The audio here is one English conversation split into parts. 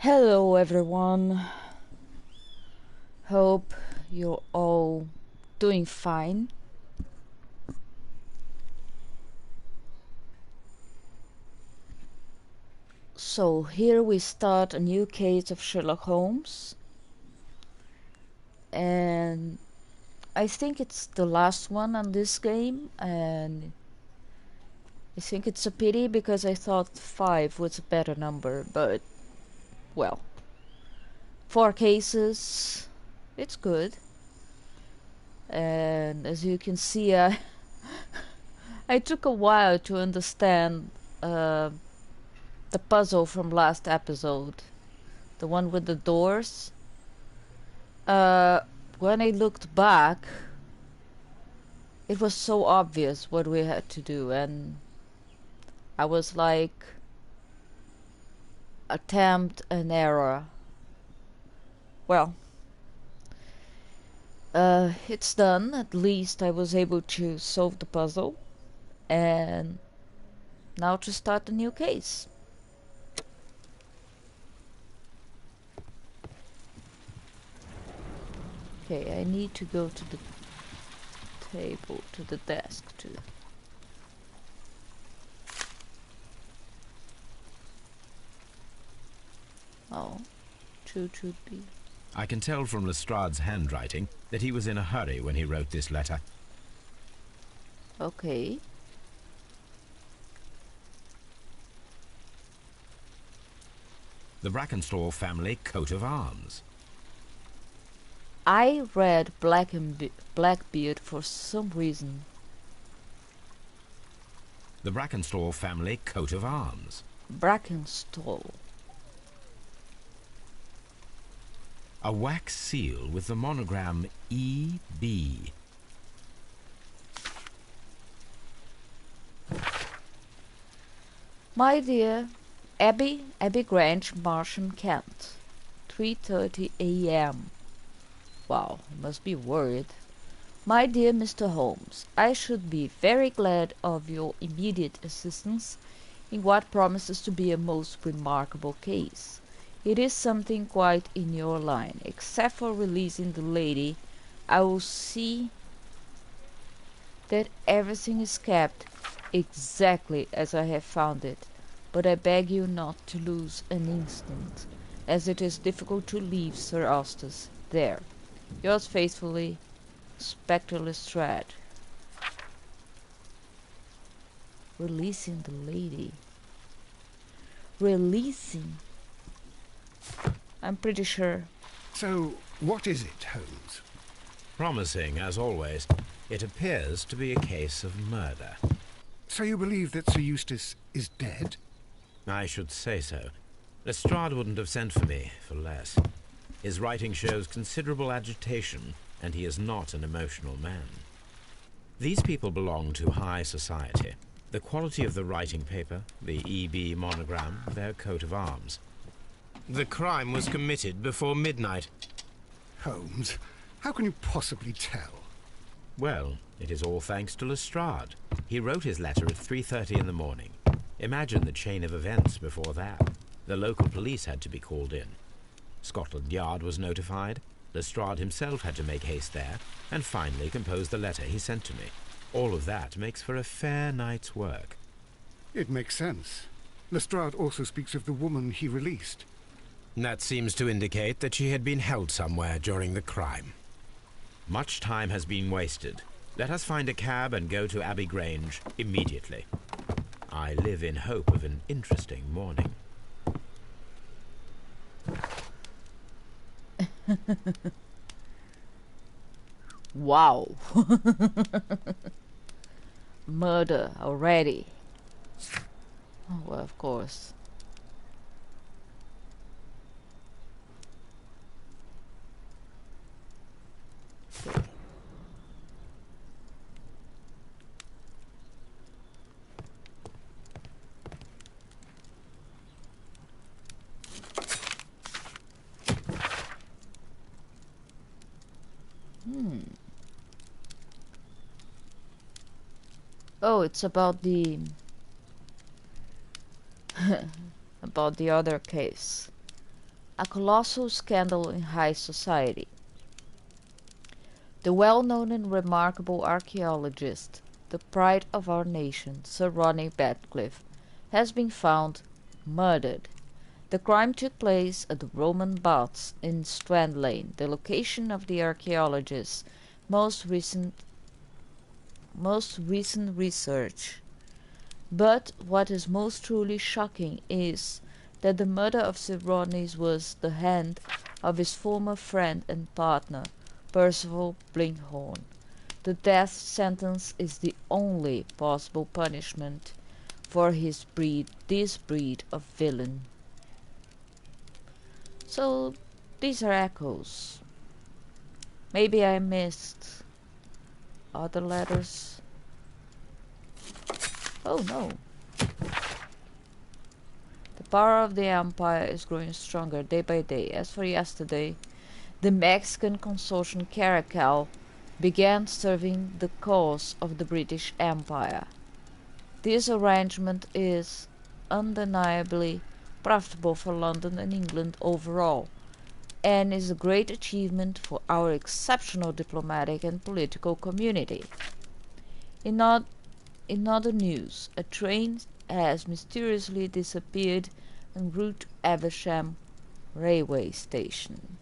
Hello everyone. Hope you're all doing fine. So here we start a new case of Sherlock Holmes, and I think it's the last one on this game, and I think it's a pity because I thought 5 was a better number, but well, 4 cases, it's good. And as you can see, I took a while to understand the puzzle from last episode, the one with the doors. When I looked back, it was so obvious what we had to do, and I was like, attempt and error. Well, it's done. At least I was able to solve the puzzle, and now to start a new case. Okay, I need to go to the table, to the desk too. Oh, 2 should be. I can tell from Lestrade's handwriting that he was in a hurry when he wrote this letter. Okay. The Brackenstall family coat of arms. I read Blackbeard for some reason. The Brackenstall family coat of arms. Brackenstall. A wax seal with the monogram E.B. My dear Abbey Grange, Marsham, Kent. 3:30 a.m. Wow, I must be worried. My dear Mr. Holmes, I should be very glad of your immediate assistance in what promises to be a most remarkable case. It is something quite in your line. Except for releasing the lady, I will see that everything is kept exactly as I have found it. But I beg you not to lose an instant, as it is difficult to leave Sir Eustace there. Yours faithfully, Spectre Lestrade. Releasing the lady. Releasing? I'm pretty sure. So, what is it, Holmes? Promising, as always. It appears to be a case of murder. So you believe that Sir Eustace is dead? I should say so. Lestrade wouldn't have sent for me for less. His writing shows considerable agitation, and he is not an emotional man. These people belong to high society. The quality of the writing paper, the E.B. monogram, their coat of arms. The crime was committed before midnight. Holmes, how can you possibly tell? Well, it is all thanks to Lestrade. He wrote his letter at 3:30 in the morning. Imagine the chain of events before that. The local police had to be called in. Scotland Yard was notified. Lestrade himself had to make haste there, and finally compose the letter he sent to me. All of that makes for a fair night's work. It makes sense. Lestrade also speaks of the woman he released. That seems to indicate that she had been held somewhere during the crime. Much time has been wasted. Let us find a cab and go to Abbey Grange immediately. I live in hope of an interesting morning. Wow. Murder already. Oh, well, of course. Okay. Oh, it's about the about the other case. a colossal scandal in high society. The well-known and remarkable archaeologist, the pride of our nation, Sir Rodney Radcliffe, has been found murdered. The crime took place at the Roman Baths in Strand Lane, the location of the archaeologist's most recent research. But what is most truly shocking is that the murder of Sir Rodney was the hand of his former friend and partner, Percival Blinkhorn. The death sentence is the only possible punishment for this breed of villain. So these are echoes. Maybe I missed other letters. Oh no. The power of the Empire is growing stronger day by day. As for yesterday, the Mexican consortium Caracal began serving the cause of the British Empire. This arrangement is undeniably profitable for London and England overall, and is a great achievement for our exceptional diplomatic and political community. In other news, a train has mysteriously disappeared en route to Evesham railway station.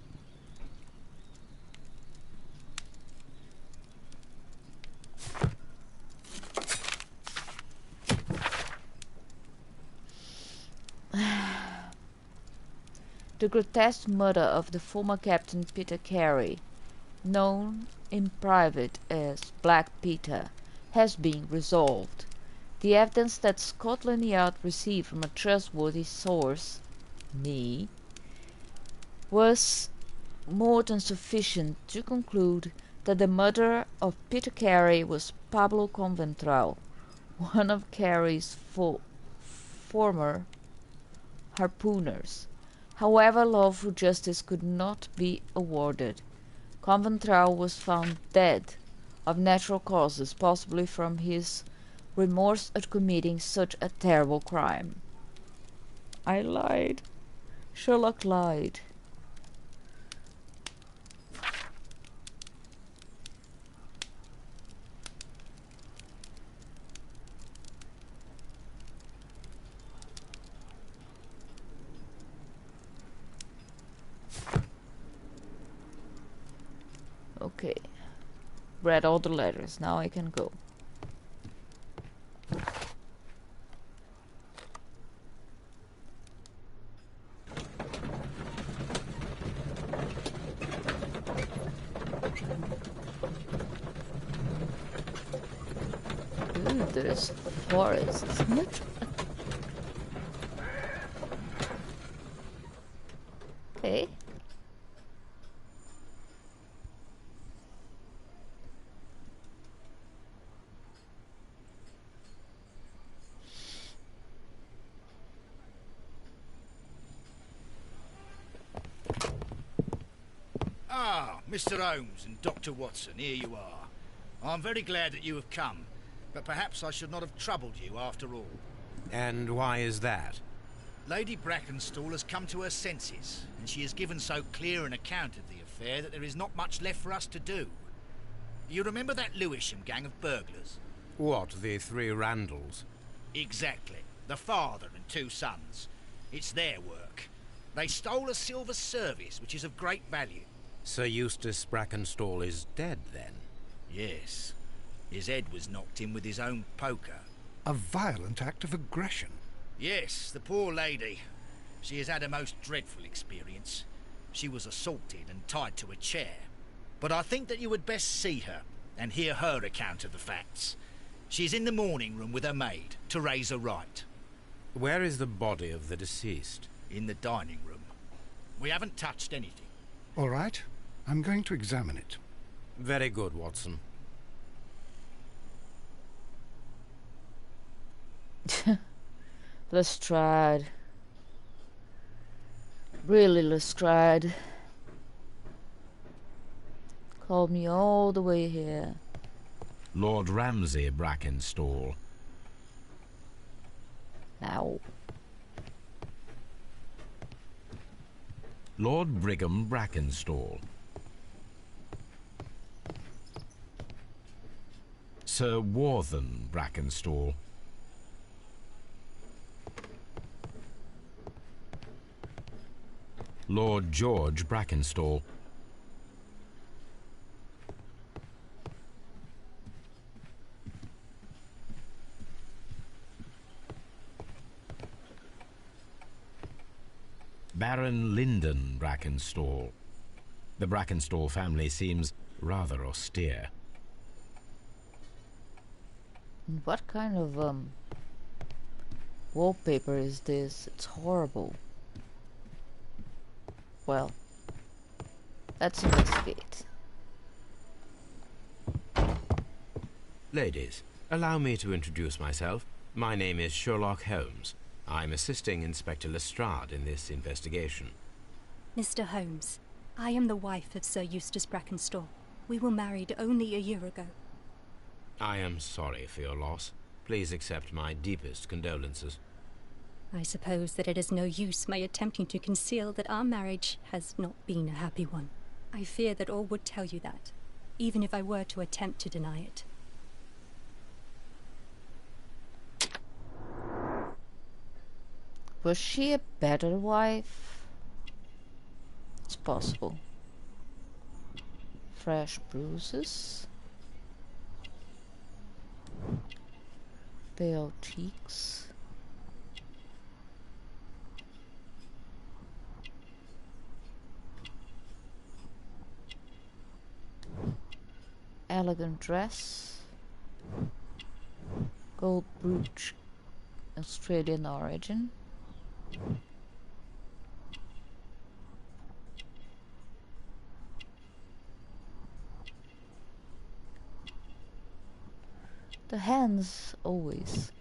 The grotesque murder of the former Captain Peter Carey, known in private as Black Peter, has been resolved. The evidence that Scotland Yard received from a trustworthy source, me, was more than sufficient to conclude that the murderer of Peter Carey was Pablo Conventral, one of Carey's former harpooners. However, lawful justice could not be awarded. Conventral was found dead of natural causes, possibly from his remorse at committing such a terrible crime. I lied. Sherlock lied. Okay. Read all the letters. Now I can go. Ooh, there's forest. Okay. Ah, Mr. Holmes and Dr. Watson, here you are. I'm very glad that you have come, but perhaps I should not have troubled you after all. And why is that? Lady Brackenstall has come to her senses, and she has given so clear an account of the affair that there is not much left for us to do. You remember that Lewisham gang of burglars? What, the three Randalls? Exactly. The father and two sons. It's their work. They stole a silver service, which is of great value. Sir Eustace Brackenstall is dead, then? Yes. His head was knocked in with his own poker. A violent act of aggression. Yes, the poor lady. She has had a most dreadful experience. She was assaulted and tied to a chair. But I think that you would best see her and hear her account of the facts. She's in the morning room with her maid, Teresa Wright. Where is the body of the deceased? In the dining room. We haven't touched anything. All right, I'm going to examine it. Very good, Watson. Lestrade. Really, Lestrade. Called me all the way here. Lord Ramsay Brackenstall. Ow. Lord Brigham Brackenstall. Sir Warthen Brackenstall. Lord George Brackenstall. Baron Lyndon Brackenstall. The Brackenstall family seems rather austere. What kind of wallpaper is this? It's horrible. Well, let's investigate. Ladies, allow me to introduce myself. My name is Sherlock Holmes. I'm assisting Inspector Lestrade in this investigation. Mr. Holmes, I am the wife of Sir Eustace Brackenstall. We were married only a year ago. I am sorry for your loss. Please accept my deepest condolences. I suppose that it is no use my attempting to conceal that our marriage has not been a happy one. I fear that all would tell you that, even if I were to attempt to deny it. Was she a better wife? It's possible. Fresh bruises. Pale cheeks. Elegant dress. Gold brooch. Australian origin. The hands always.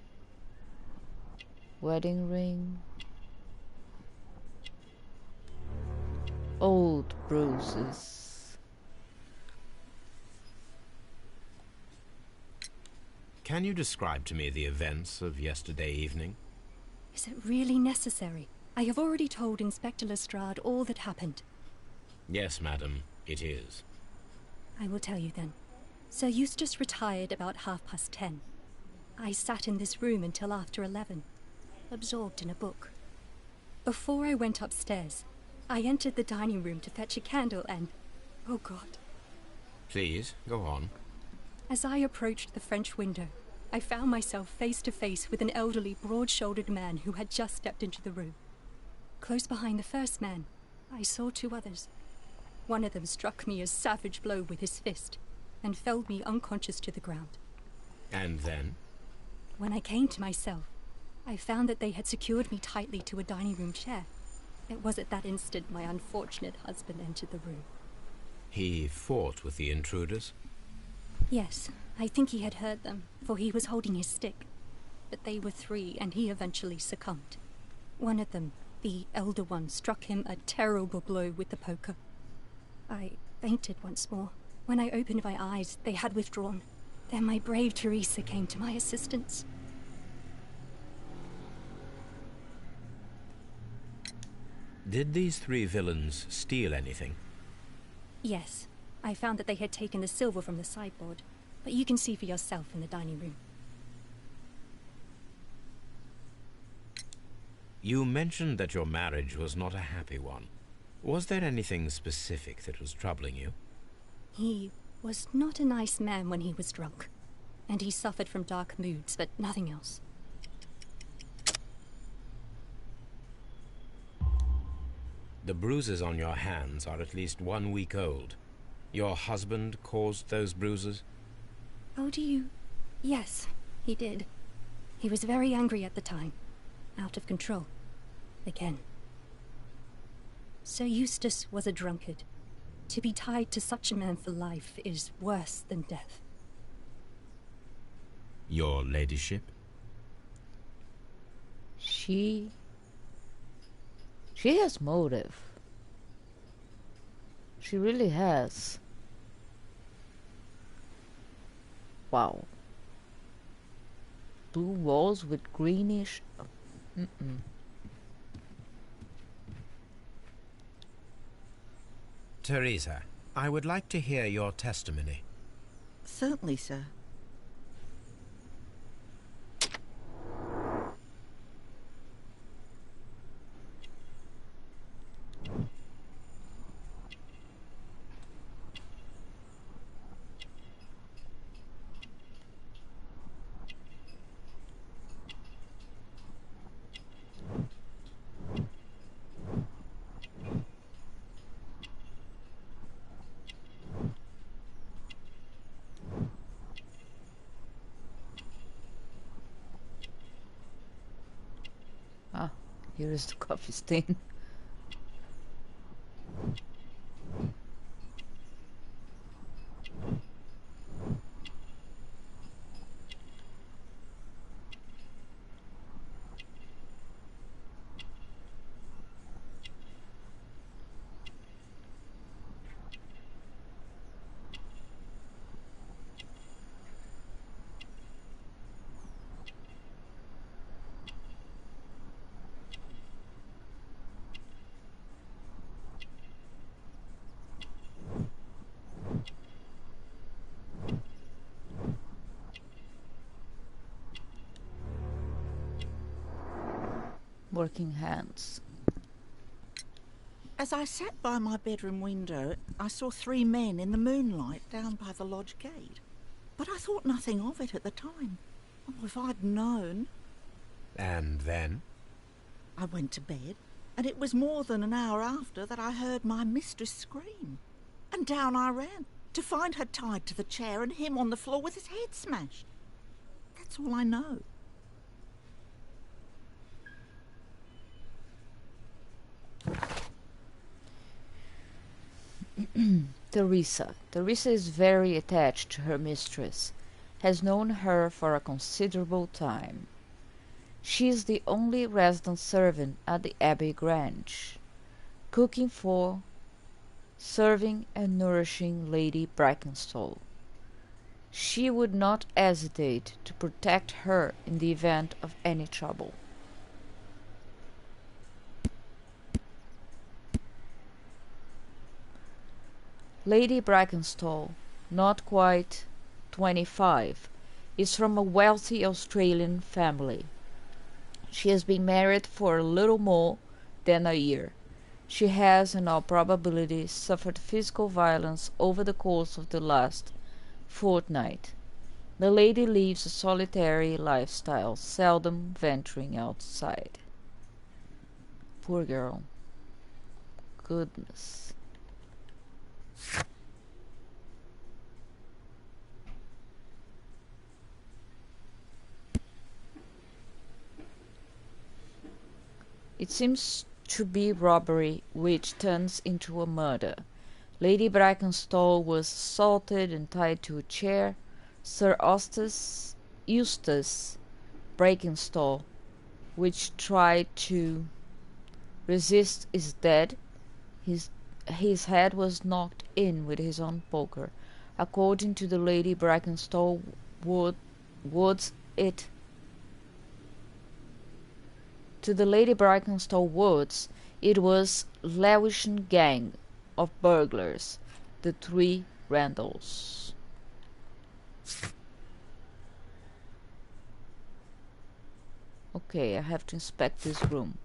Wedding ring. Old bruises. Can you describe to me the events of yesterday evening? Is it really necessary? I have already told Inspector Lestrade all that happened. Yes, madam, it is. I will tell you then. Sir Eustace retired about 10:30. I sat in this room until after 11, absorbed in a book. Before I went upstairs, I entered the dining room to fetch a candle and... oh God. Please, go on. As I approached the French window, I found myself face to face with an elderly, broad-shouldered man who had just stepped into the room. Close behind the first man, I saw two others. One of them struck me a savage blow with his fist and felled me unconscious to the ground. And then? When I came to myself, I found that they had secured me tightly to a dining room chair. It was at that instant my unfortunate husband entered the room. He fought with the intruders? Yes, I think he had heard them, for he was holding his stick. But they were three, and he eventually succumbed. One of them, the elder one, struck him a terrible blow with the poker. I fainted once more. When I opened my eyes, they had withdrawn. Then my brave Teresa came to my assistance. Did these three villains steal anything? Yes, I found that they had taken the silver from the sideboard, but you can see for yourself in the dining room. You mentioned that your marriage was not a happy one. Was there anything specific that was troubling you? He was not a nice man when he was drunk, and he suffered from dark moods, but nothing else. The bruises on your hands are at least 1 week old. Your husband caused those bruises? Oh, do you? Yes, he did. He was very angry at the time. Out of control. Again. Sir Eustace was a drunkard. To be tied to such a man for life is worse than death. Your ladyship? She has motive. She really has. Wow. Blue walls with greenish... Teresa, I would like to hear your testimony. Certainly, sir. Ah, here is the coffee stain. Working hands. As I sat by my bedroom window, I saw 3 men in the moonlight down by the lodge gate. But I thought nothing of it at the time. Oh, if I'd known. And then? I went to bed, and it was more than an hour after that I heard my mistress scream. And down I ran, to find her tied to the chair and him on the floor with his head smashed. That's all I know. Teresa. Teresa is very attached to her mistress, has known her for a considerable time. She is the only resident servant at the Abbey Grange, cooking for, serving and nourishing Lady Brackenstall. She would not hesitate to protect her in the event of any trouble. Lady Brackenstall, not quite 25, is from a wealthy Australian family. She has been married for a little more than a year. She has, in all probability, suffered physical violence over the course of the last fortnight. The lady lives a solitary lifestyle, seldom venturing outside. Poor girl. Goodness. It seems to be robbery which turns into a murder. Lady Brackenstall was assaulted and tied to a chair. Sir Eustace Brackenstall, which tried to resist, is dead. His head was knocked in with his own poker. According to the Lady Brackenstall words, it was Lewisham gang of burglars, the 3 Randalls. Okay, I have to inspect this room.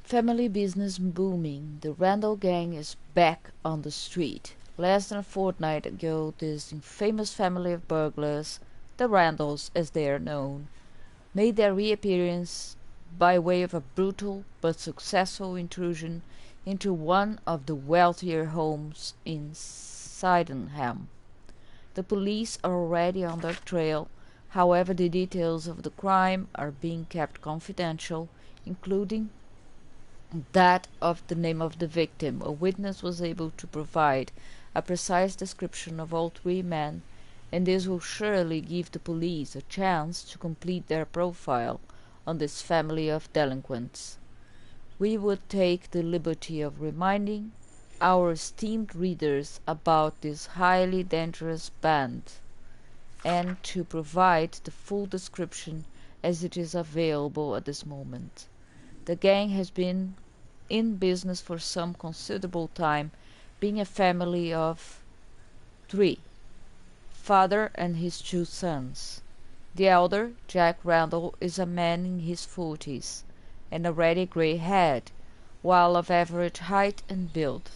Family business booming. The Randall gang is back on the street. Less than a fortnight ago, this infamous family of burglars, the Randalls as they are known, made their reappearance by way of a brutal but successful intrusion into one of the wealthier homes in Sydenham. The police are already on their trail. However, the details of the crime are being kept confidential, including that of the name of the victim. A witness was able to provide a precise description of all three men, and this will surely give the police a chance to complete their profile on this family of delinquents. We would take the liberty of reminding our esteemed readers about this highly dangerous band, and to provide the full description as it is available at this moment. The gang has been in business for some considerable time, being a family of three, father and his two sons. The elder, Jack Randall, is a man in his 40s, and already grey-haired, while of average height and build.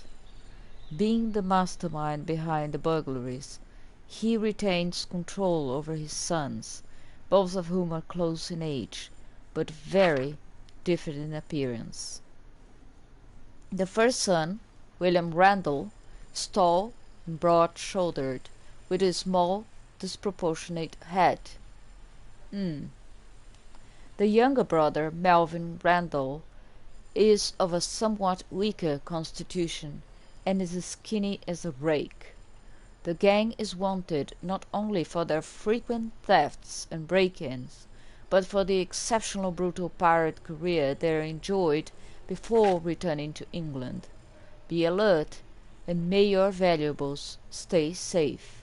Being the mastermind behind the burglaries, he retains control over his sons, both of whom are close in age, but very different in appearance. The first son, William Randall, is tall and broad-shouldered, with a small, disproportionate head. The younger brother, Melvin Randall, is of a somewhat weaker constitution, and is as skinny as a rake. The gang is wanted not only for their frequent thefts and break-ins, but for the exceptional brutal pirate career they enjoyed before returning to England. Be alert, and may your valuables stay safe.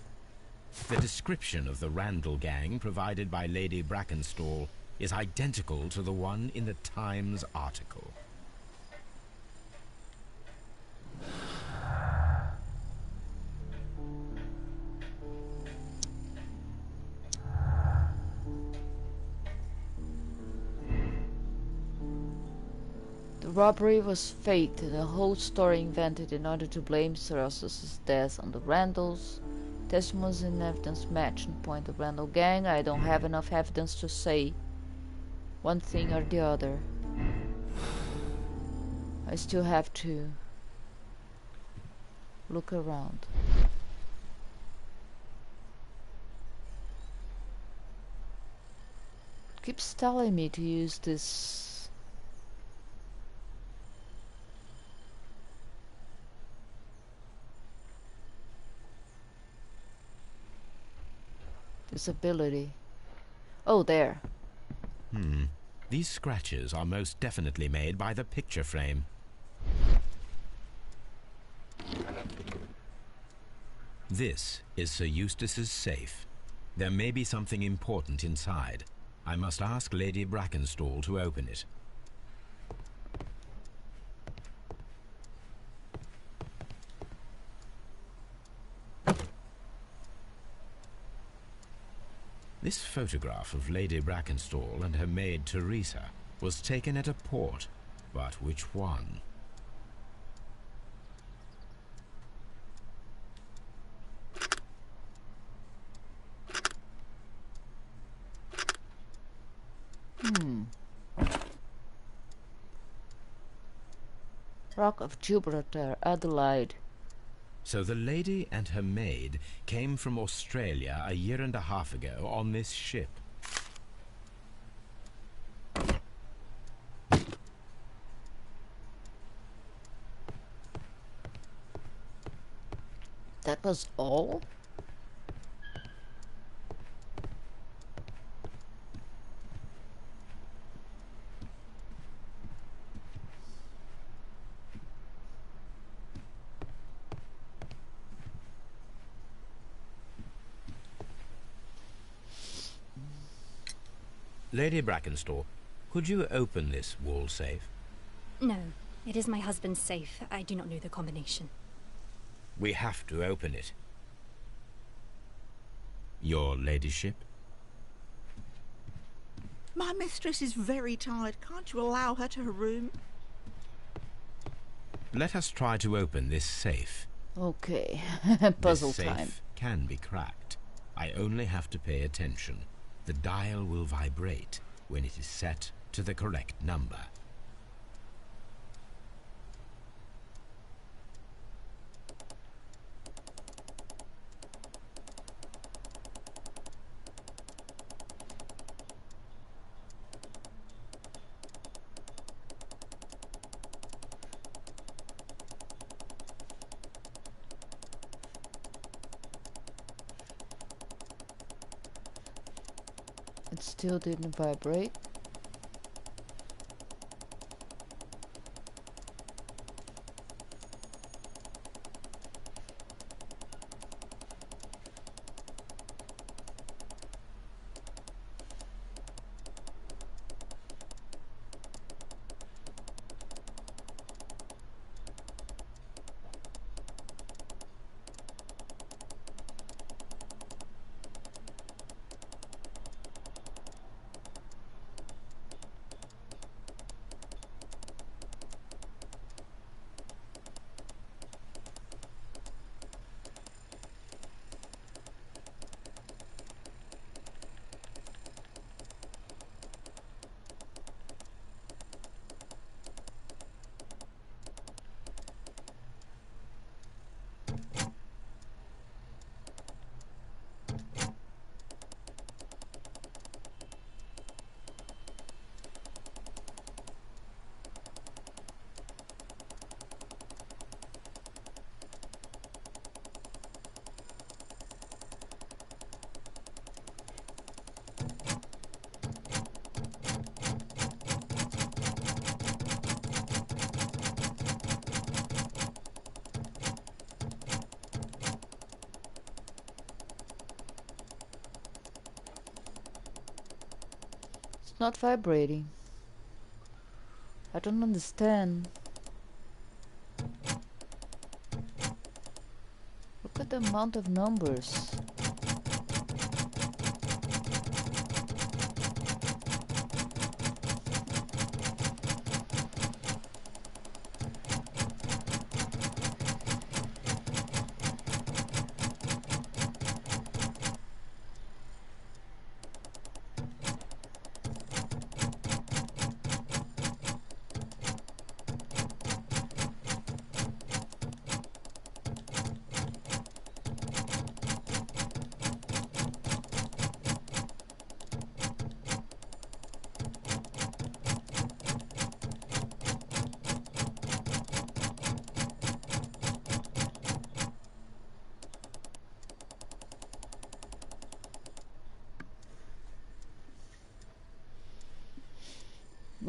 The description of the Randall gang provided by Lady Brackenstall is identical to the one in the Times article. The robbery was faked and a whole story invented in order to blame Sir Eustace's death on the Randalls. Testimonies and evidence match and point the Randall gang. I don't have enough evidence to say one thing or the other. I still have to look around. It keeps telling me to use this ability. Oh, there. These scratches are most definitely made by the picture frame. This is Sir Eustace's safe. There may be something important inside. I must ask Lady Brackenstall to open it. This photograph of Lady Brackenstall and her maid Teresa was taken at a port, but which one? Rock of Gibraltar, Adelaide. So the lady and her maid came from Australia a year and a half ago on this ship. That was all? Lady Brackenstall, could you open this wall safe? No, it is my husband's safe. I do not know the combination. We have to open it. Your ladyship? My mistress is very tired. Can't you allow her to her room? Let us try to open this safe. Okay, This puzzle safe time. can be cracked. I only have to pay attention. The dial will vibrate when it is set to the correct number. It still didn't vibrate. It's not vibrating. I don't understand. Look at the amount of numbers.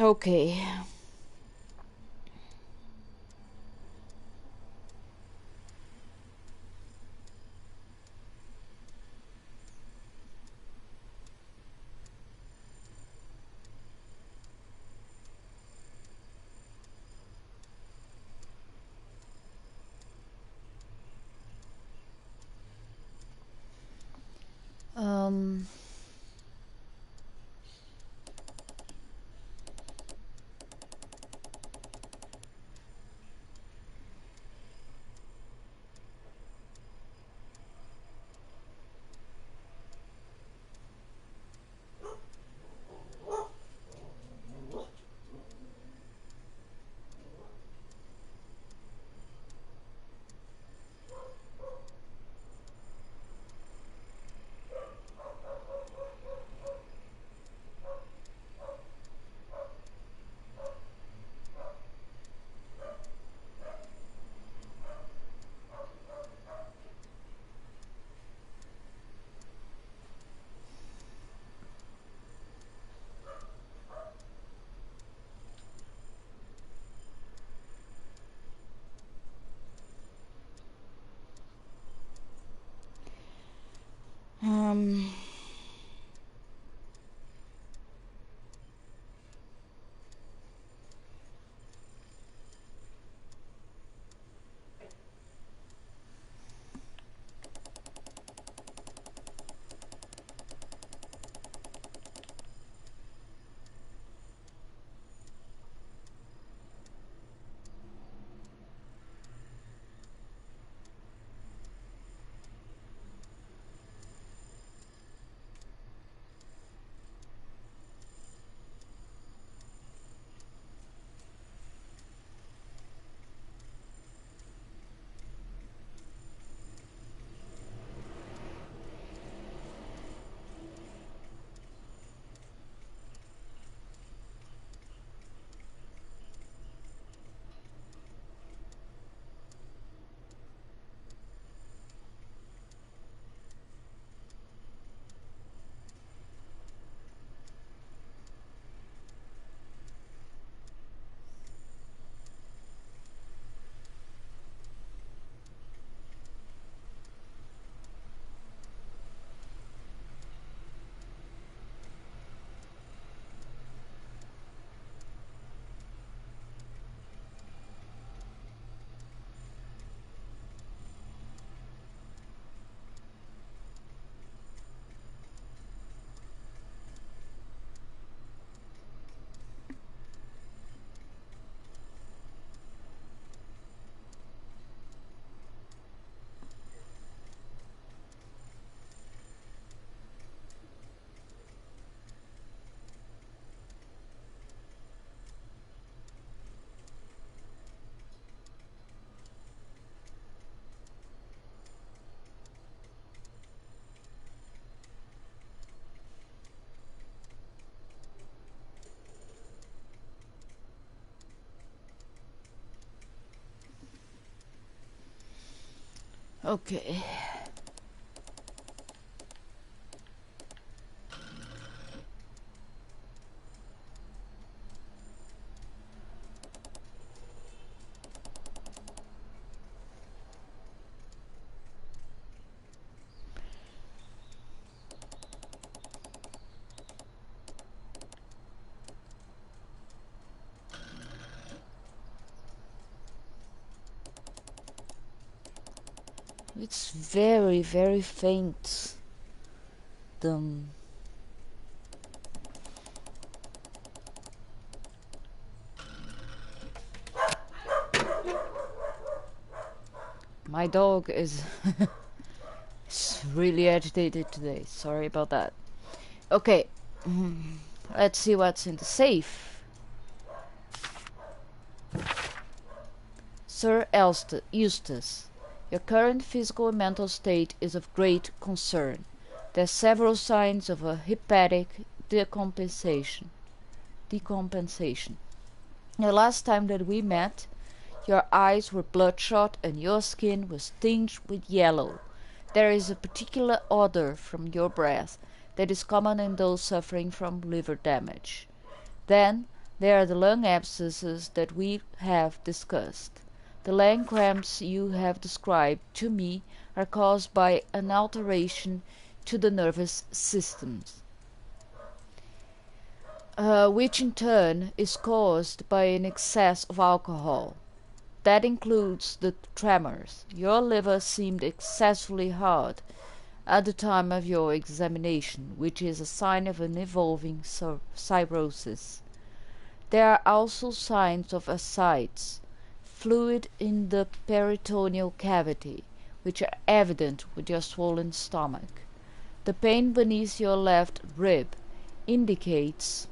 Okay. Um, um, Okay. It's very, very faint. My dog is really agitated today. Sorry about that. Okay. Let's see what's in the safe. Sir Eustace, your current physical and mental state is of great concern. There are several signs of a hepatic decompensation. The last time that we met, your eyes were bloodshot and your skin was tinged with yellow. There is a particular odor from your breath that is common in those suffering from liver damage. Then there are the lung abscesses that we have discussed. The lung cramps you have described to me are caused by an alteration to the nervous system, which in turn is caused by an excess of alcohol. That includes the tremors. Your liver seemed excessively hard at the time of your examination, which is a sign of an evolving cirrhosis. There are also signs of ascites, fluid in the peritoneal cavity, which are evident with your swollen stomach. The pain beneath your left rib indicates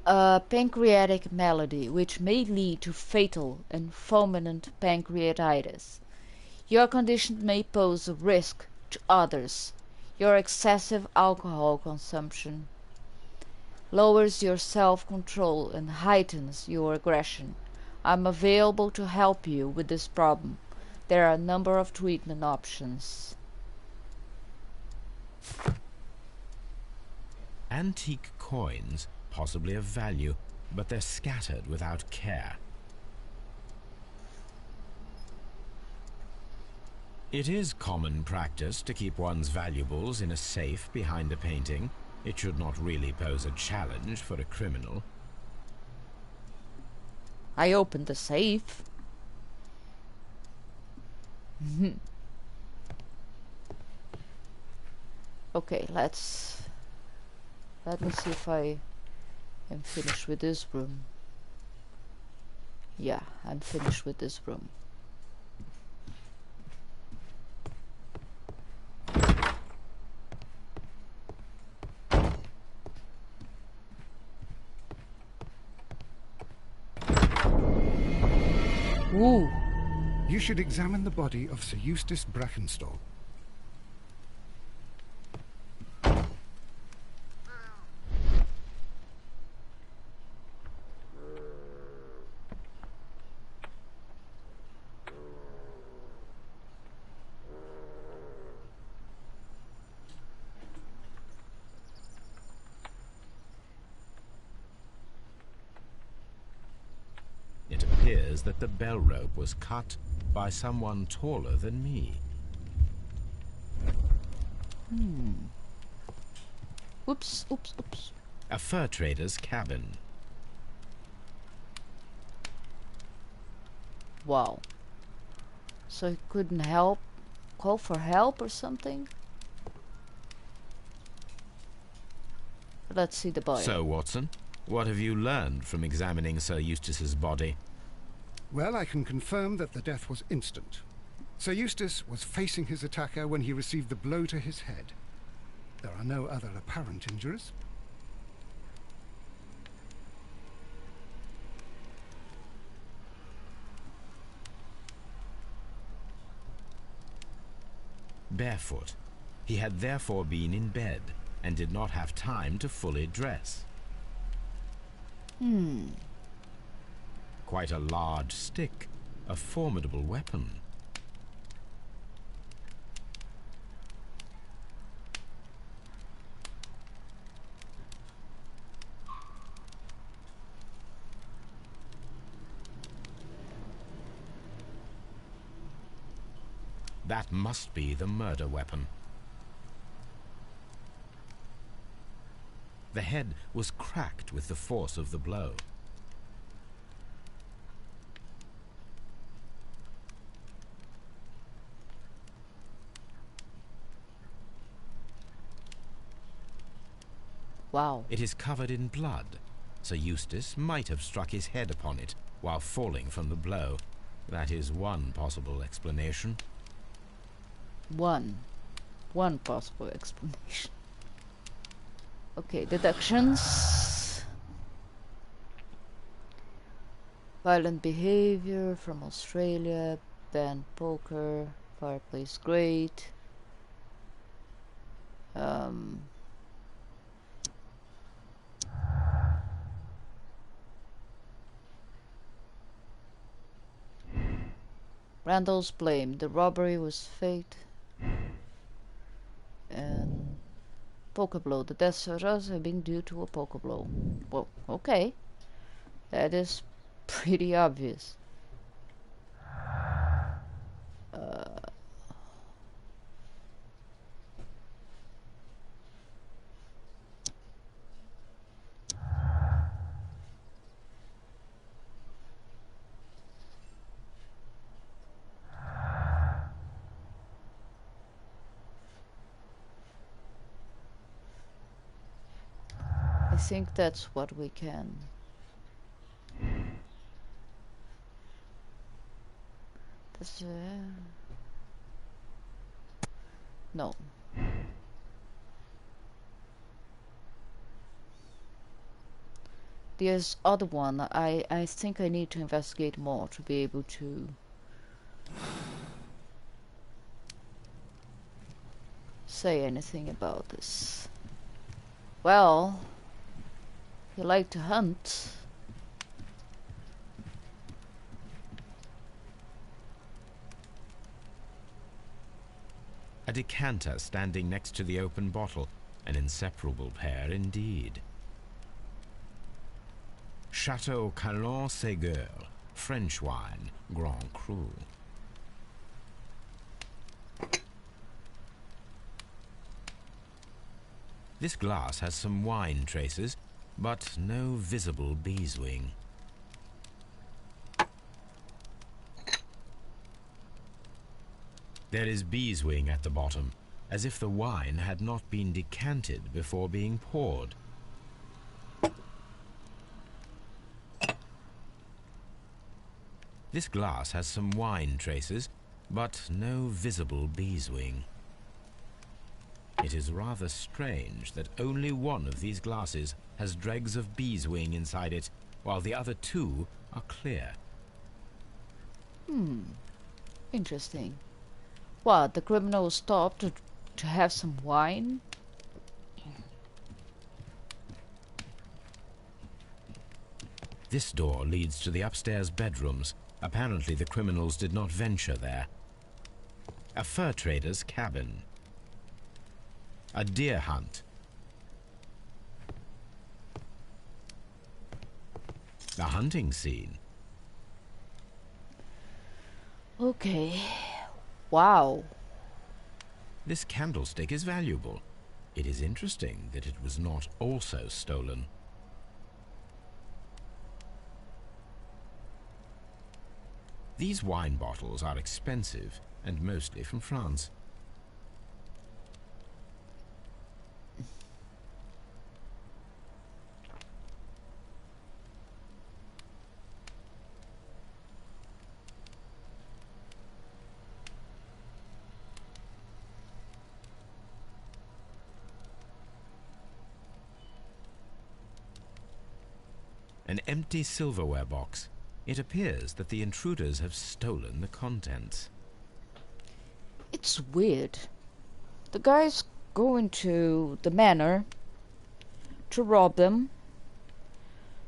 a pancreatic malady, which may lead to fatal and fulminant pancreatitis. Your condition may pose a risk to others. Your excessive alcohol consumption lowers your self-control and heightens your aggression. I'm available to help you with this problem. There are a number of treatment options. Antique coins, possibly of value, but they're scattered without care. It is common practice to keep one's valuables in a safe behind a painting. It should not really pose a challenge for a criminal. I opened the safe. Okay, let me see if I am finished with this room. Yeah, I'm finished with this room. Ooh. You should examine the body of Sir Eustace Brackenstall. It appears that the bell rope was cut by someone taller than me. Oops. A fur trader's cabin. Wow. So he couldn't call for help or something? Let's see the body. So, Watson, what have you learned from examining Sir Eustace's body? Well, I can confirm that the death was instant. Sir Eustace was facing his attacker when he received the blow to his head. There are no other apparent injuries. Barefoot. He had therefore been in bed and did not have time to fully dress. Hmm. Quite a large stick, a formidable weapon. That must be the murder weapon. The head was cracked with the force of the blow. Wow. It is covered in blood. Sir Eustace might have struck his head upon it while falling from the blow. That is one possible explanation. One possible explanation. Okay, deductions. Violent behavior from Australia, banned poker, fireplace grate. Randall's blame. The robbery was faked. And poker blow. The deaths of us have been due to a poker blow. Well, okay. That is pretty obvious. I think that's what we can. That's no. There's other one. I think I need to investigate more to be able to say anything about this. Well, you like to hunt. A decanter standing next to the open bottle. An inseparable pair indeed. Chateau Calon-Ségur, French wine, Grand Cru. This glass has some wine traces, but no visible beeswing. There is beeswing at the bottom, as if the wine had not been decanted before being poured. This glass has some wine traces, but no visible beeswing. It is rather strange that only one of these glasses has dregs of beeswing inside it, while the other two are clear. Interesting. What, the criminal stopped to have some wine? This door leads to the upstairs bedrooms. Apparently the criminals did not venture there. A fur trader's cabin. A deer hunt. A hunting scene. Okay. Wow. This candlestick is valuable. It is interesting that it was not also stolen. These wine bottles are expensive and mostly from France. An empty silverware box. It appears that the intruders have stolen the contents. It's weird. The guys go into the manor to rob them.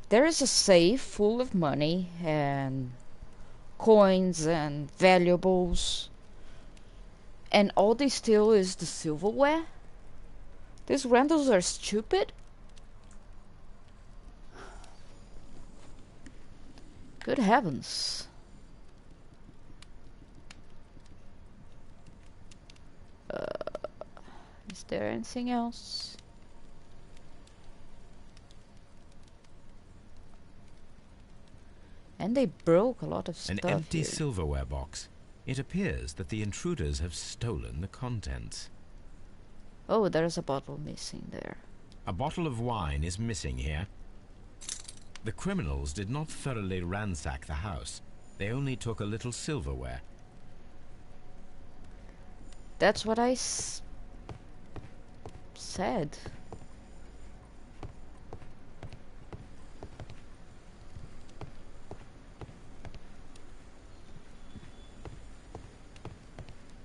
There is a safe full of money and coins and valuables. And all they steal is the silverware? These Randalls are stupid? Good heavens. there anything else? And they broke a lot of stuff. An empty here. silverware box. It appears that the intruders have stolen the contents. Oh, there's a bottle missing there. A bottle of wine is missing here. The criminals did not thoroughly ransack the house. They only took a little silverware. That's what I said.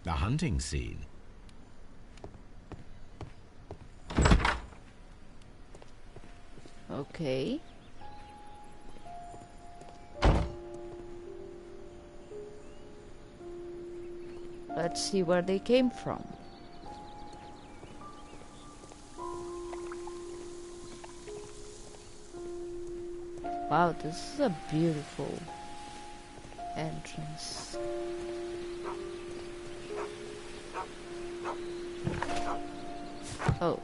The hunting scene. Okay. Let's see where they came from. Wow, this is a beautiful entrance. Oh.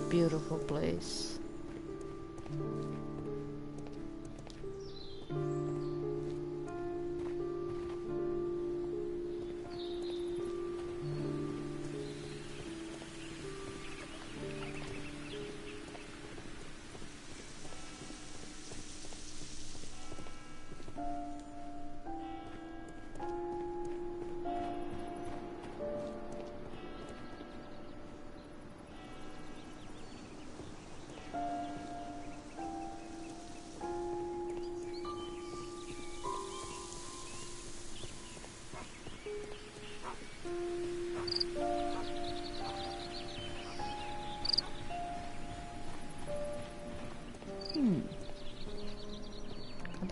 Beautiful place.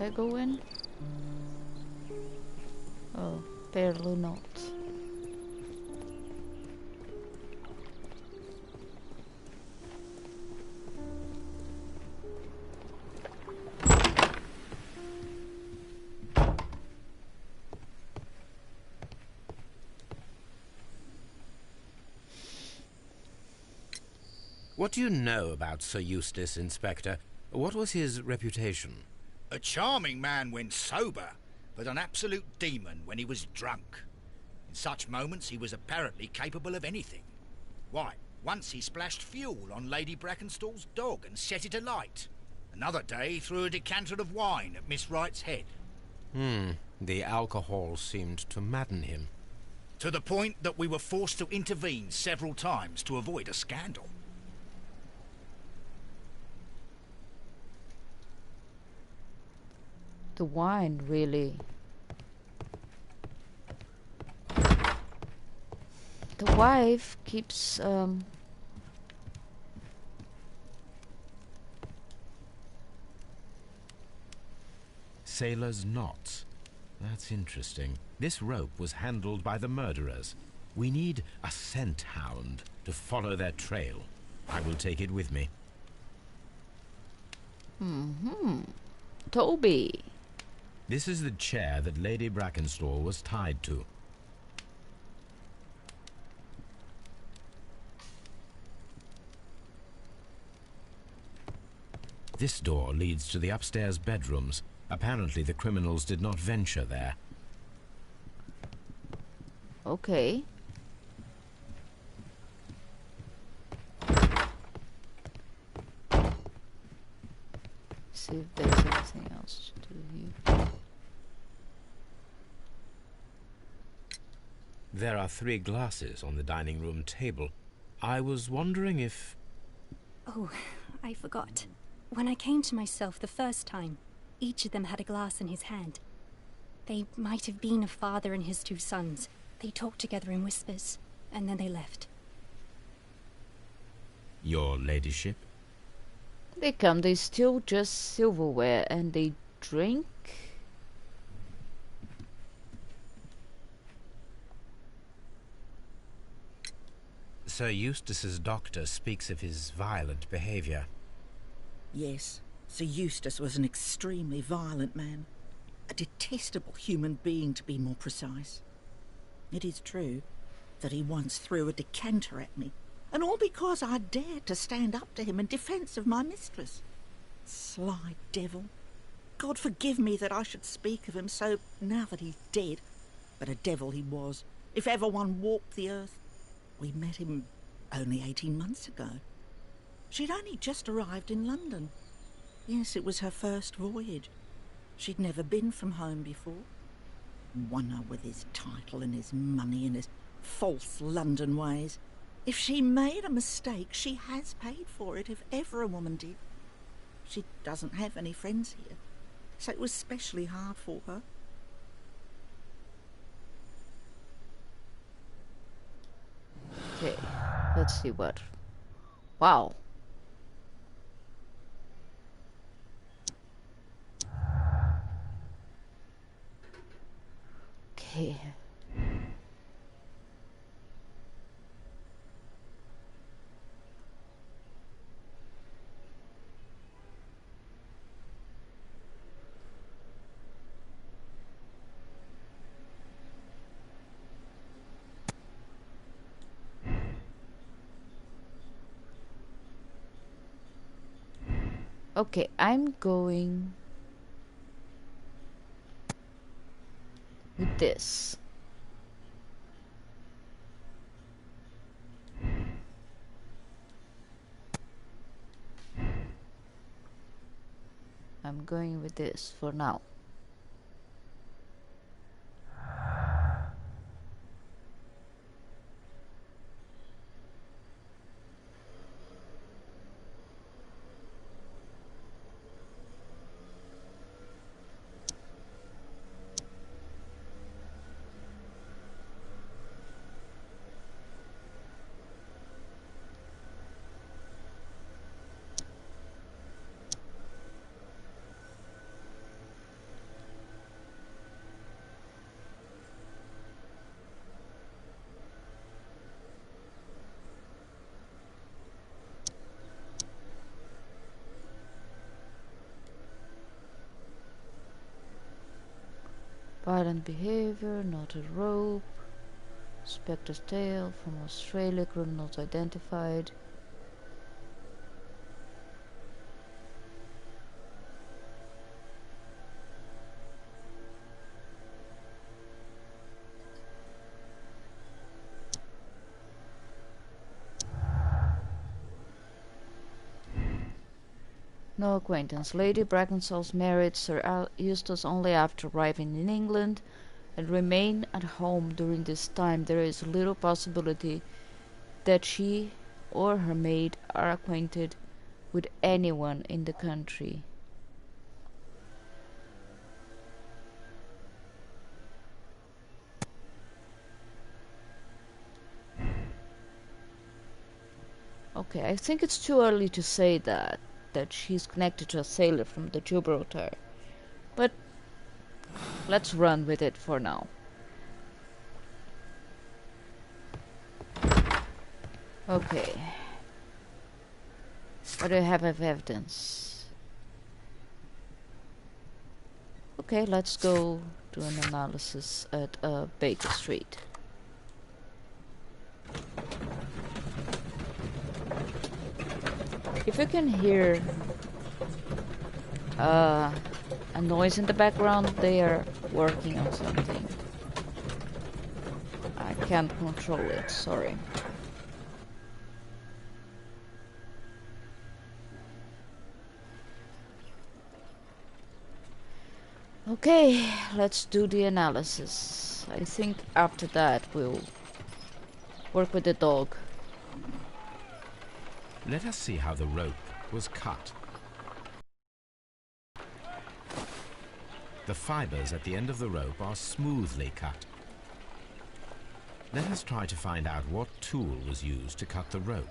Can I go in? Oh, apparently not. What do you know about Sir Eustace, Inspector? What was his reputation? A charming man when sober, but an absolute demon when he was drunk. In such moments he was apparently capable of anything. Why, once he splashed fuel on Lady Brackenstall's dog and set it alight. Another day he threw a decanter of wine at Miss Wright's head. The alcohol seemed to madden him. To the point that we were forced to intervene several times to avoid a scandal. The wine really. The wife keeps Sailor's knots. That's interesting. This rope was handled by the murderers. We need a scent hound to follow their trail. I will take it with me. Toby. This is the chair that Lady Brackenstall was tied to. This door leads to the upstairs bedrooms. Apparently the criminals did not venture there. Okay. See if there's anything else to do here. There are 3 glasses on the dining room table. I was wondering if... Oh, I forgot. When I came to myself the first time, each of them had a glass in his hand. They might have been a father and his 2 sons. They talked together in whispers, and then they left. Your ladyship? They come, they steal just silverware and they drink. Sir Eustace's doctor speaks of his violent behaviour. Yes, Sir Eustace was an extremely violent man. A detestable human being, to be more precise. It is true that he once threw a decanter at me, and all because I dared to stand up to him in defence of my mistress. Sly devil. God forgive me that I should speak of him so now that he's dead, but a devil he was, if ever one walked the earth. We met him only 18 months ago. She'd only just arrived in London. Yes, it was her first voyage. She'd never been from home before. Wonder with his title and his money and his false London ways. If she made a mistake, she has paid for it, if ever a woman did. She doesn't have any friends here, so it was especially hard for her. Okay, let's see what. Wow. Okay. Okay, I'm going with this. I'm going with this for now. Violent behavior, knotted rope, spectre's tail from Australia, criminals identified. No acquaintance. Lady Brackensal's married Sir Eustace only after arriving in England and remain at home during this time. There is little possibility that she or her maid are acquainted with anyone in the country. Okay, I think it's too early to say that she's connected to a sailor from the Gibraltar. But let's run with it for now. Okay. What do I have of evidence? Okay, let's go do an analysis at Baker Street. If you can hear a noise in the background, they are working on something. I can't control it, sorry. Okay, let's do the analysis. I think after that we'll work with the dog. Let us see how the rope was cut. The fibres at the end of the rope are smoothly cut. Let us try to find out what tool was used to cut the rope.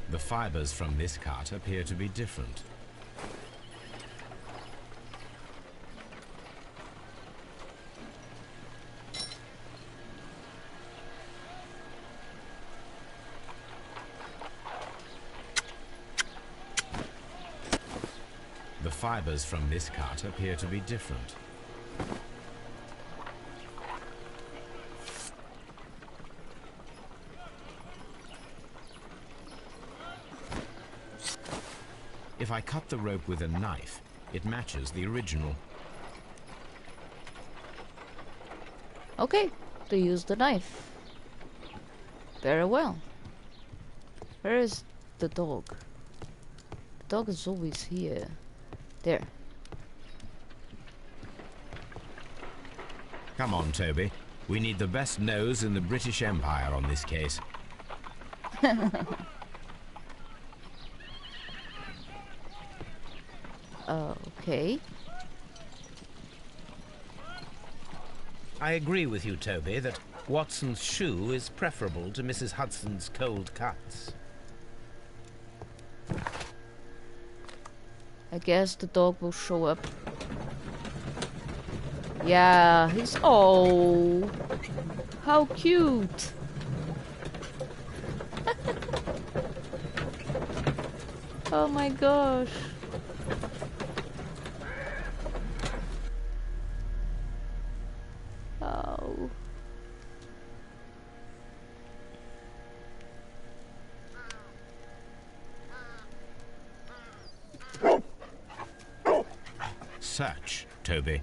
The fibers from this cut appear to be different. The fibers from this cut appear to be different. If I cut the rope with a knife, it matches the original. Okay, to use the knife. Very well. Where is the dog? The dog is always here. There. Come on, Toby. We need the best nose in the British Empire on this case. Okay. I agree with you, Toby, that Watson's shoe is preferable to Mrs. Hudson's cold cuts. I guess the dog will show up. Yeah, he's... Oh! How cute! Oh my gosh. Oh. Search, Toby.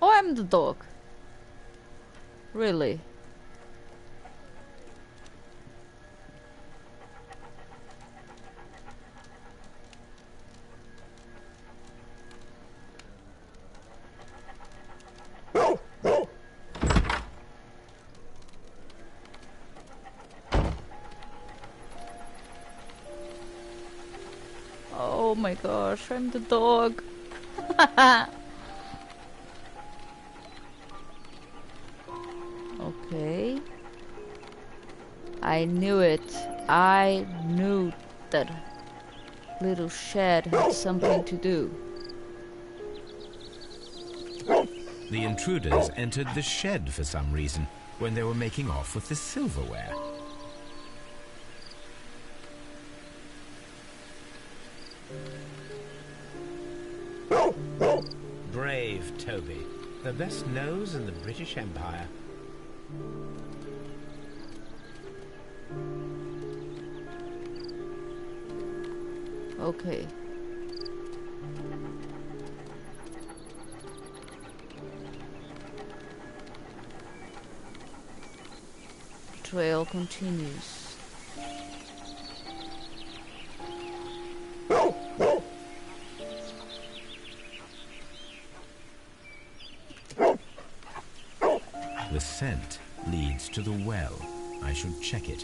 Oh, I'm the dog. Really? Oh my gosh, I'm the dog. Okay. I knew it. I knew that little shed had something to do. The intruders entered the shed for some reason when they were making off with the silverware. Brave Toby. The best nose in the British Empire. Okay. Trail continues. The scent leads to the well. I should check it.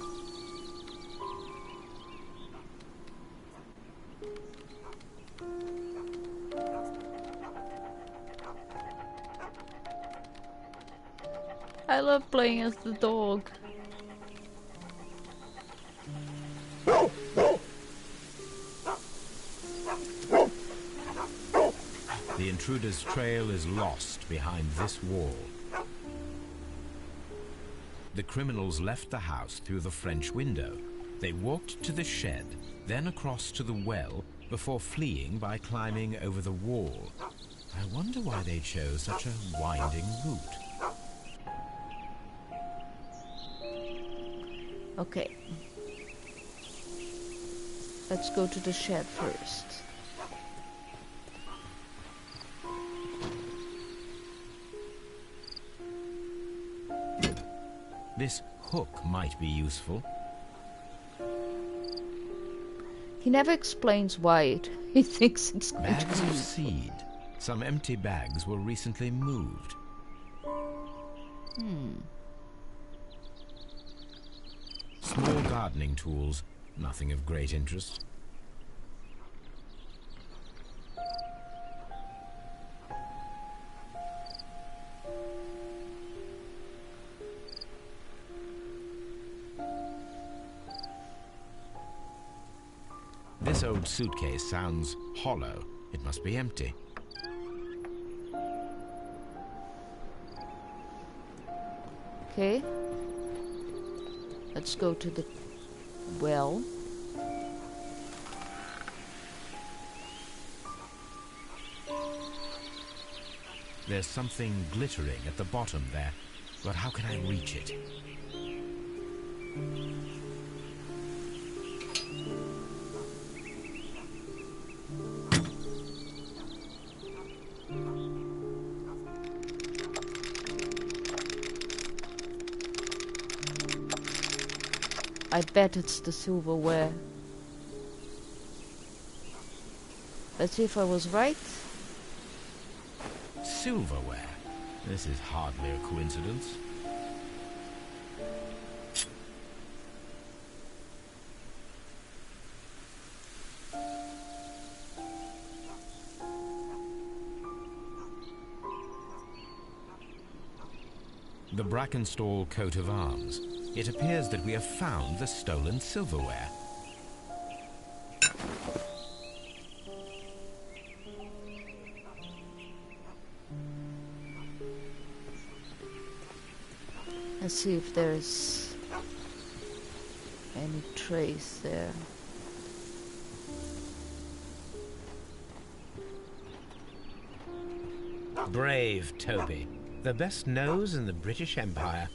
I love playing as the dog. The intruder's trail is lost behind this wall. The criminals left the house through the French window. They walked to the shed, then across to the well, before fleeing by climbing over the wall. I wonder why they chose such a winding route. Okay. Let's go to the shed first. This hook might be useful. He never explains why he thinks it's going to Bags be. of seed. Some empty bags were recently moved. Small gardening tools, nothing of great interest. This old suitcase sounds hollow. It must be empty. Okay. Let's go to the well. There's something glittering at the bottom there, but how can I reach it? I bet it's the silverware. Let's see if I was right. Silverware? This is hardly a coincidence. The Brackenstall coat of arms. It appears that we have found the stolen silverware. Let's see if there's any trace there. Brave Toby. The best nose in the British Empire.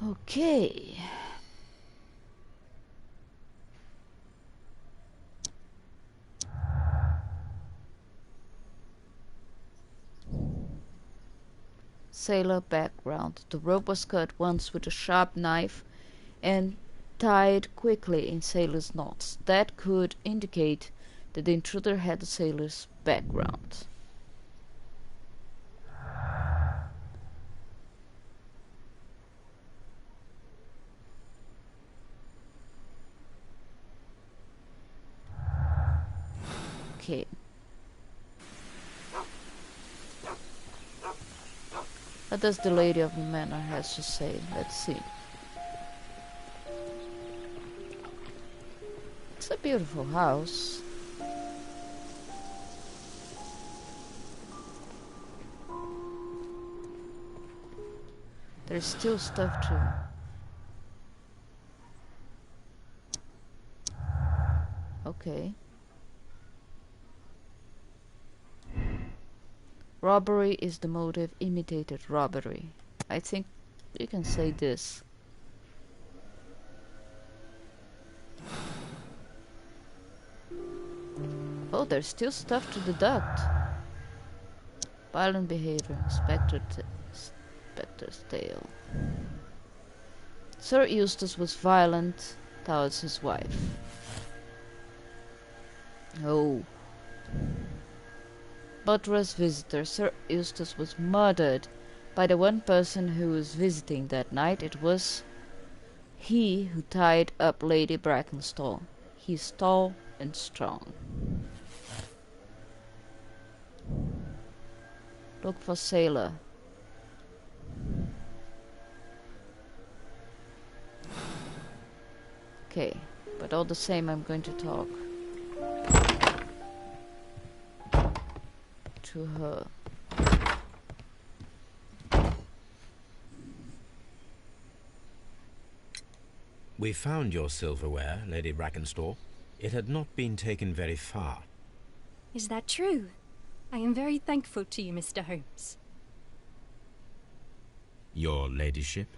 Okay. Sailor background. The rope was cut once with a sharp knife and tied quickly in sailor's knots. That could indicate that the intruder had a sailor's background. Okay. What does the lady of the manor has to say? Let's see. It's a beautiful house. There's still stuff to... Okay. Robbery is the motive, imitated robbery. I think you can say this. Oh, there's still stuff to deduct. Violent behavior, Inspector's tale. Sir Eustace was violent towards his wife. Oh. Butler's visitor, Sir Eustace, was murdered by the one person who was visiting that night. It was he who tied up Lady Brackenstall. He is tall and strong. Look for sailor. Okay, but all the same I'm going to talk to her. We found your silverware, Lady Brackenstall. It had not been taken very far. Is that true? I am very thankful to you, Mr. Holmes. Your ladyship?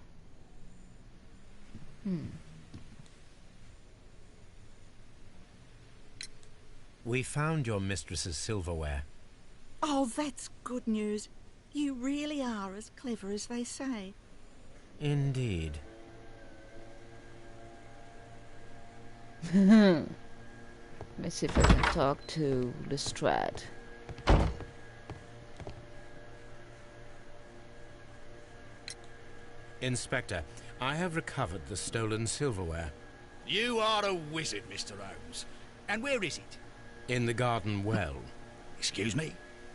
We found your mistress's silverware. Oh, that's good news. You really are as clever as they say. Indeed. Let me see if I can talk to Lestrade. Inspector, I have recovered the stolen silverware. You are a wizard, Mr. Holmes. And where is it? In the garden well. Excuse me?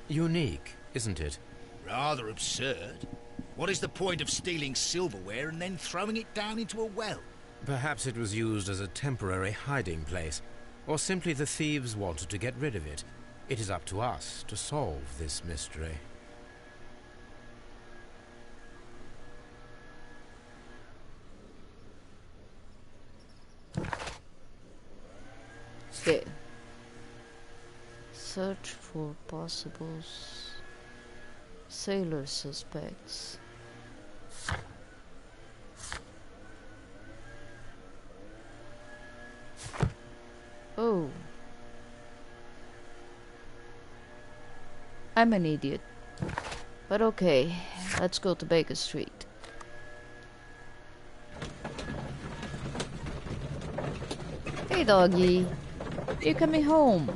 Unique, isn't it? Rather absurd. What is the point of stealing silverware and then throwing it down into a well? Perhaps it was used as a temporary hiding place, or simply the thieves wanted to get rid of it. It is up to us to solve this mystery. Okay. Search for possible sailor suspects. Oh. I'm an idiot. But okay, let's go to Baker Street. Hey doggy, you're coming home.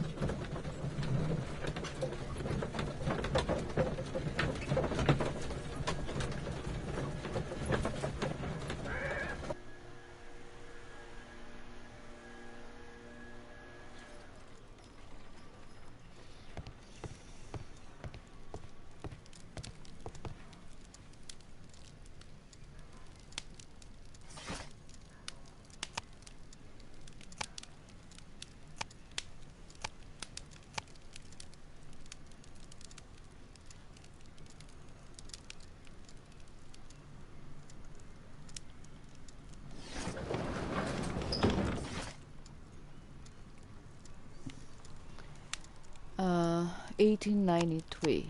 Uh, 1893.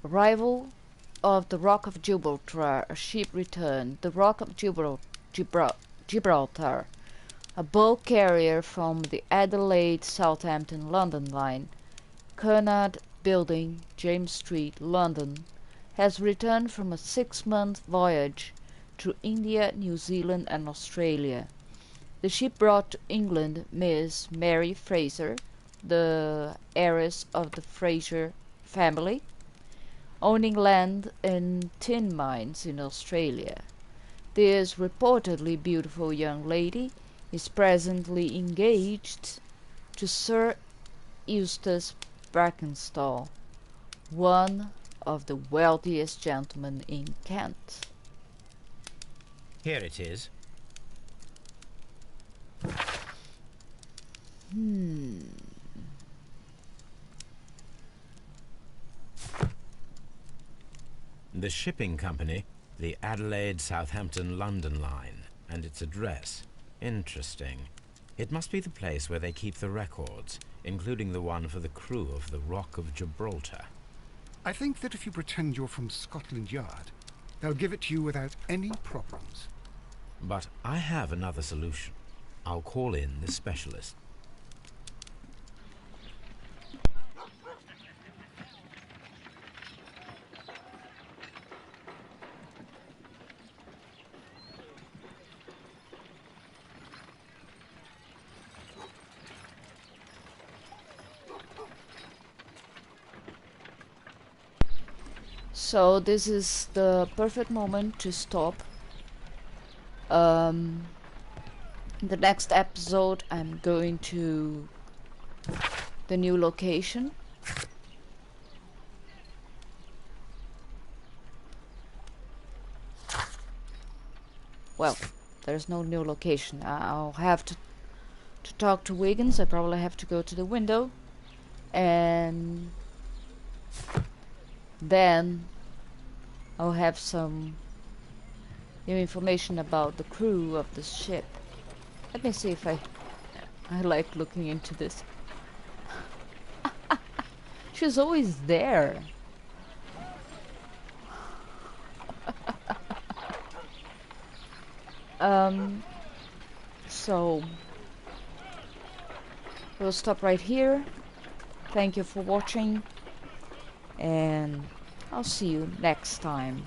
Arrival of the Rock of Gibraltar. A ship returned. The Rock of Gibraltar, a bulk carrier from the Adelaide Southampton London line, Cunard Building, James Street, London, has returned from a 6-month voyage to India, New Zealand and Australia. The ship brought to England Miss Mary Fraser, the heiress of the Fraser family, owning land and tin mines in Australia. This reportedly beautiful young lady is presently engaged to Sir Eustace Brackenstall, one of the wealthiest gentlemen in Kent. Here it is. The shipping company, the Adelaide Southampton London line, and its address. Interesting. It must be the place where they keep the records, including the one for the crew of the Rock of Gibraltar. I think that if you pretend you're from Scotland Yard, they'll give it to you without any problems. But I have another solution. I'll call in the specialist. So this is the perfect moment to stop. The next episode I'm going to the new location. Well, there's no new location. I'll have to talk to Wiggins. I probably have to go to the window, and then I'll have some new information about the crew of the ship. Let me see if I like looking into this. She's always there. So we'll stop right here. Thank you for watching, and I'll see you next time.